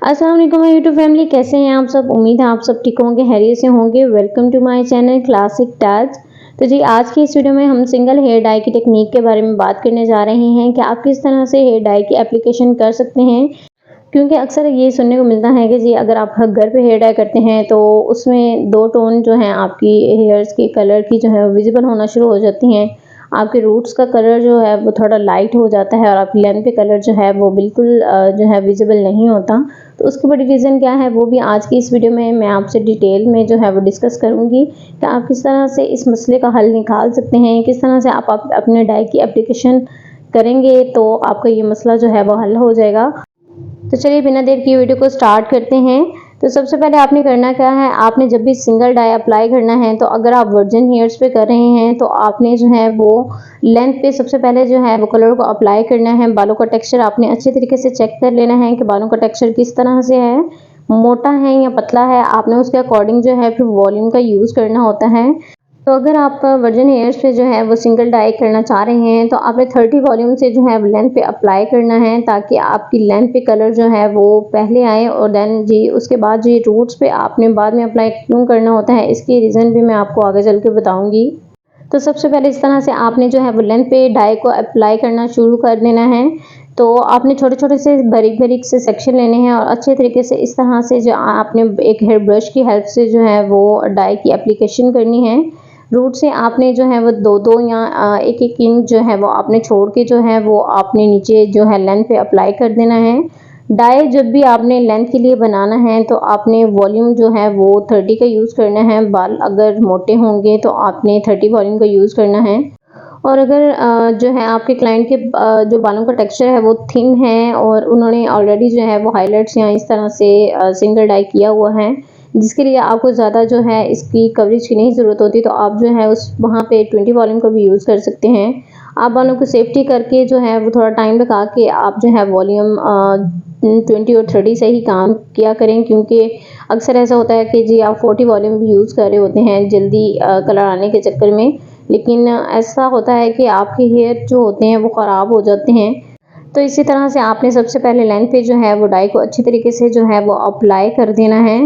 अस्सलाम वालेकुम my YouTube family, कैसे हैं आप सब। उम्मीद है आप सब ठीक होंगे, खैरियत से होंगे। Welcome to my channel classic touch. तो जी आज की इस वीडियो में हम सिंगल हेयर डाई की टेक्निक के बारे में बात करने जा रहे हैं कि आप किस तरह से हेयर डाई की एप्लीकेशन कर सकते हैं। क्योंकि अक्सर ये सुनने को मिलता है कि जी अगर आप घर पे हेयर डाई करते हैं तो उसमें दो टोन जो है आपकी हेयर्स के कलर की जो है विजिबल होना शुरू हो जाती हैं। आपके रूट्स का कलर जो है वो थोड़ा लाइट हो जाता है और आपकी लेंथ पे कलर जो है वो बिल्कुल जो है विजिबल नहीं होता। तो उसकी बड़ी रीज़न क्या है वो भी आज की इस वीडियो में मैं आपसे डिटेल में जो है वो डिस्कस करूँगी कि आप किस तरह से इस मसले का हल निकाल सकते हैं, किस तरह से आप अपने डाई की एप्लीकेशन करेंगे तो आपका ये मसला जो है वो हल हो जाएगा। तो चलिए बिना देर किए वीडियो को स्टार्ट करते हैं। तो सबसे पहले आपने करना क्या है, आपने जब भी सिंगल डाई अप्लाई करना है तो अगर आप वर्जिन हेयर्स पे कर रहे हैं तो आपने जो है वो लेंथ पे सबसे पहले जो है वो कलर को अप्लाई करना है। बालों का टेक्सचर आपने अच्छे तरीके से चेक कर लेना है कि बालों का टेक्सचर किस तरह से है, मोटा है या पतला है। आपने उसके अकॉर्डिंग जो है फिर वॉल्यूम का यूज़ करना होता है। तो अगर आप वर्जिन हेयर्स पे जो है वो सिंगल डाई करना चाह रहे हैं तो आपने 30 वॉल्यूम से जो है लेंथ पे अप्लाई करना है ताकि आपकी लेंथ पे कलर जो है वो पहले आए और देन जी उसके बाद जी रूट्स पे आपने बाद में अप्लाई क्यों करना होता है इसकी रीज़न भी मैं आपको आगे चल के बताऊँगी। तो सबसे पहले इस तरह से आपने जो है वो लेंथ पे डाई को अप्लाई करना शुरू कर देना है। तो आपने छोटे-छोटे से बारीक-बारीक से सेक्शन लेने हैं और अच्छे तरीके से इस तरह से जो आपने एक हेयर ब्रश की हेल्प से जो है वो डाई की एप्लीकेशन करनी है। रूट से आपने जो है वो 2-2 या 1-1 इंच जो है वो आपने छोड़ के जो है वो आपने नीचे जो है लेंथ पे अप्लाई कर देना है। डाई जब भी आपने लेंथ के लिए बनाना है तो आपने वॉल्यूम जो है वो 30 का यूज़ करना है। बाल अगर मोटे होंगे तो आपने 30 वॉल्यूम का यूज़ करना है। और अगर जो है आपके क्लाइंट के जो बालों का टेक्सचर है वो थिन है और उन्होंने ऑलरेडी जो है वो हाइलाइट्स या इस तरह से सिंगल डाई किया हुआ है जिसके लिए आपको ज़्यादा जो है इसकी कवरेज की नहीं ज़रूरत होती, तो आप जो है उस वहाँ पे 20 वॉल्यूम का भी यूज़ कर सकते हैं। आप बालों को सेफ्टी करके जो है वो थोड़ा टाइम लगा के आप जो है वॉल्यूम 20 और 30 से ही काम किया करें, क्योंकि अक्सर ऐसा होता है कि जी आप 40 वॉल्यूम भी यूज़ कर रहे होते हैं जल्दी कलर आने के चक्कर में, लेकिन ऐसा होता है कि आपके हेयर जो होते हैं वो ख़राब हो जाते हैं। तो इसी तरह से आपने सबसे पहले लेंथ पे जो है वो डाई को अच्छी तरीके से जो है वो अप्लाई कर देना है।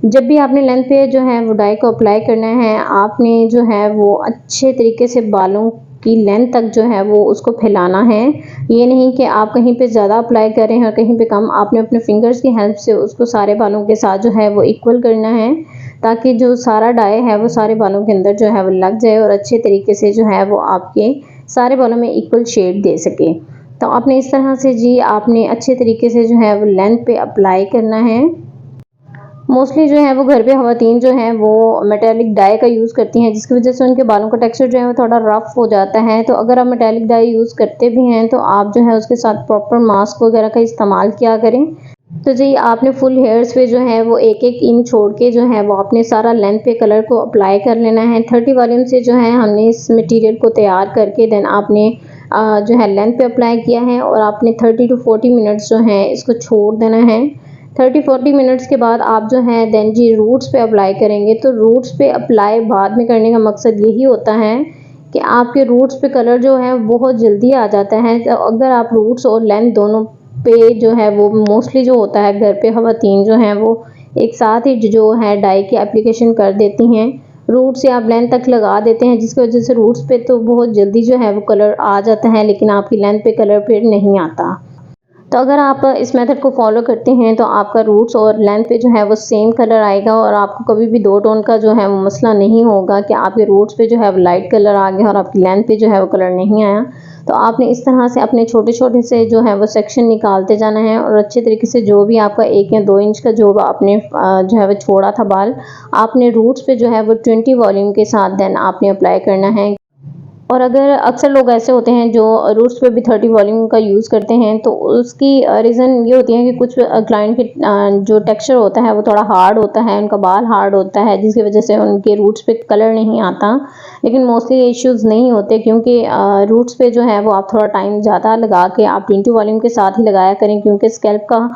जब भी आपने लेंथ पे जो है वो डाई को अप्लाई करना है आपने जो है वो अच्छे तरीके से बालों की लेंथ तक जो है वो उसको फैलाना है। ये नहीं कि आप कहीं पे ज़्यादा अप्लाई कर रहे हैं और कहीं पे कम, आपने अपने फिंगर्स की हेल्प से उसको सारे बालों के साथ जो है वो इक्वल करना है ताकि जो सारा डाई है वो सारे बालों के अंदर जो है वो लग जाए और अच्छे तरीके से जो है वो आपके सारे बालों में इक्वल शेड दे सके। तो आपने इस तरह से जी आपने अच्छे तरीके से जो है वो लेंथ पे अप्लाई करना है। मोस्टली जो है वो घर पे ख़वातीन जो हैं वो मेटालिक डाई का यूज़ करती हैं जिसकी वजह से उनके बालों का टेक्सचर जो है वो थोड़ा रफ़ हो जाता है। तो अगर आप मेटालिक डाई यूज़ करते भी हैं तो आप जो है उसके साथ प्रॉपर मास्क वगैरह का इस्तेमाल किया करें। तो जी आपने फुल हेयर्स पे जो है वो 1-1 इंच छोड़ के जो है वो अपने सारा लेंथ पे कलर को अप्लाई कर लेना है। 30 वॉल्यूम से जो है हमने इस मटेरियल को तैयार करके देन आपने जो है लेंथ पे अप्लाई किया है और आपने 30 टू 40 मिनट्स जो है इसको छोड़ देना है। 30-40 मिनट्स के बाद आप जो है देन जी रूट्स पे अप्लाई करेंगे। तो रूट्स पे अप्लाई बाद में करने का मकसद यही होता है कि आपके रूट्स पे कलर जो है बहुत जल्दी आ जाता है। तो अगर आप रूट्स और लेंथ दोनों पे जो है वो मोस्टली जो होता है घर पे ख़वातीन जो हैं वो एक साथ ही जो है डाई की एप्लीकेशन कर देती हैं। रूट से आप लेंथ तक लगा देते हैं जिसकी वजह से रूट्स पे तो बहुत जल्दी जो है वो कलर आ जाता है, लेकिन आपकी लेंथ पे कलर फिर नहीं आता। तो अगर आप इस मेथड को फॉलो करते हैं तो आपका रूट्स और लेंथ पे जो है वो सेम कलर आएगा और आपको कभी भी दो टोन का जो है वो मसला नहीं होगा कि आपके रूट्स पे जो है वो लाइट कलर आ गया और आपकी लेंथ पे जो है वो कलर नहीं आया। तो आपने इस तरह से अपने छोटे-छोटे से जो है वो सेक्शन निकालते जाना है और अच्छे तरीके से जो भी आपका 1 या 2 इंच का जो आपने जो है वो छोड़ा था बाल, आपने रूट्स पे जो है वो 20 वॉल्यूम के साथ देन आपने अप्लाई करना है। और अगर अक्सर लोग ऐसे होते हैं जो रूट्स पे भी 30 वॉल्यूम का यूज़ करते हैं तो उसकी रीज़न ये होती है कि कुछ क्लाइंट के जो टेक्सचर होता है वो थोड़ा हार्ड होता है, उनका बाल हार्ड होता है जिसकी वजह से उनके रूट्स पे कलर नहीं आता। लेकिन मोस्टली ये इश्यूज़ नहीं होते क्योंकि रूट्स पे जो है वो आप थोड़ा टाइम ज़्यादा लगा के आप 20 वॉल्यूम के साथ ही लगाया करें, क्योंकि स्कैल्प का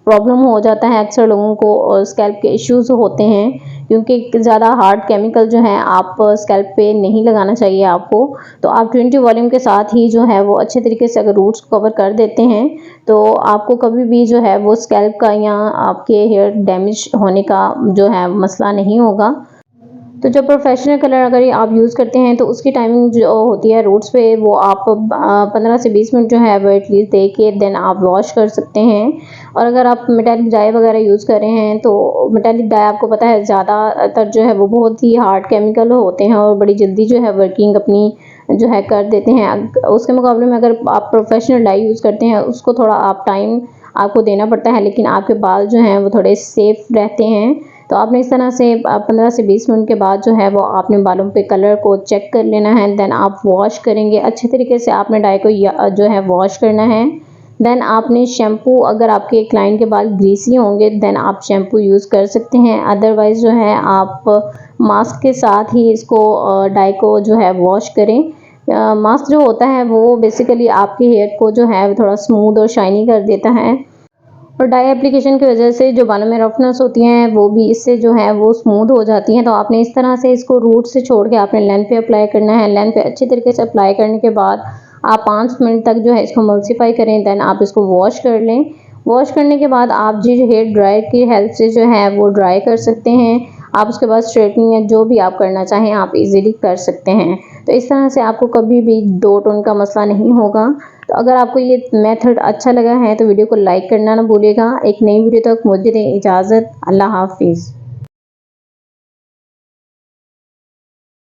प्रॉब्लम हो जाता है अक्सर लोगों को और स्कैल्प के इश्यूज़ होते हैं, क्योंकि ज़्यादा हार्ड केमिकल जो है आप स्कैल्प पे नहीं लगाना चाहिए आपको। तो आप 20 वॉल्यूम के साथ ही जो है वो अच्छे तरीके से अगर रूट्स कवर कर देते हैं तो आपको कभी भी जो है वो स्कैल्प का या आपके हेयर डैमेज होने का जो है मसला नहीं होगा। तो जो प्रोफेशनल कलर अगर आप यूज़ करते हैं तो उसकी टाइमिंग जो होती है रूट्स पे वो आप 15 से 20 मिनट जो है वो एटलीस्ट दे के देन आप वॉश कर सकते हैं। और अगर आप मेटालिक डाई वगैरह यूज़ कर रहे हैं तो मेटालिक डाई आपको पता है ज़्यादातर जो है वो बहुत ही हार्ड केमिकल होते हैं और बड़ी जल्दी जो है वर्किंग अपनी जो है कर देते हैं। उसके मुकाबले में अगर आप प्रोफेशनल डाई यूज़ करते हैं उसको थोड़ा आप टाइम आपको देना पड़ता है, लेकिन आपके बाल जो हैं वो थोड़े सेफ रहते हैं। तो आपने इस तरह से 15 से 20 मिनट के बाद जो है वो आपने बालों पे कलर को चेक कर लेना है। देन आप वॉश करेंगे अच्छे तरीके से, आपने डाई को जो है वॉश करना है। देन आपने शैम्पू, अगर आपके क्लाइंट के बाल ग्रीसी होंगे देन आप शैम्पू यूज़ कर सकते हैं, अदरवाइज़ जो है आप मास्क के साथ ही इसको डाई को जो है वॉश करें। मास्क जो होता है वो बेसिकली आपके हेयर को जो है थोड़ा स्मूथ और शाइनी कर देता है, और डाई एप्लीकेशन की वजह से जो बालों में रफनेस होती हैं वो भी इससे जो है वो स्मूथ हो जाती हैं। तो आपने इस तरह से इसको रूट से छोड़ के आपने लेंथ पे अप्लाई करना है। लेंथ पे अच्छे तरीके से अप्लाई करने के बाद आप 5 मिनट तक जो है इसको मल्सीफाई करें, देन आप इसको वॉश कर लें। वॉश करने के बाद आप जी हेयर ड्रायर की हेल्प से जो है वो ड्राई कर सकते हैं। आप उसके बाद स्ट्रेटनिंग या जो भी आप करना चाहें आप इजीली कर सकते हैं। तो इस तरह से आपको कभी भी डो टोन का मसला नहीं होगा। तो अगर आपको ये मेथड अच्छा लगा है तो वीडियो को लाइक करना ना भूलिएगा। एक नई वीडियो तक मुझे दें इजाज़त। अल्लाह हाफिज़।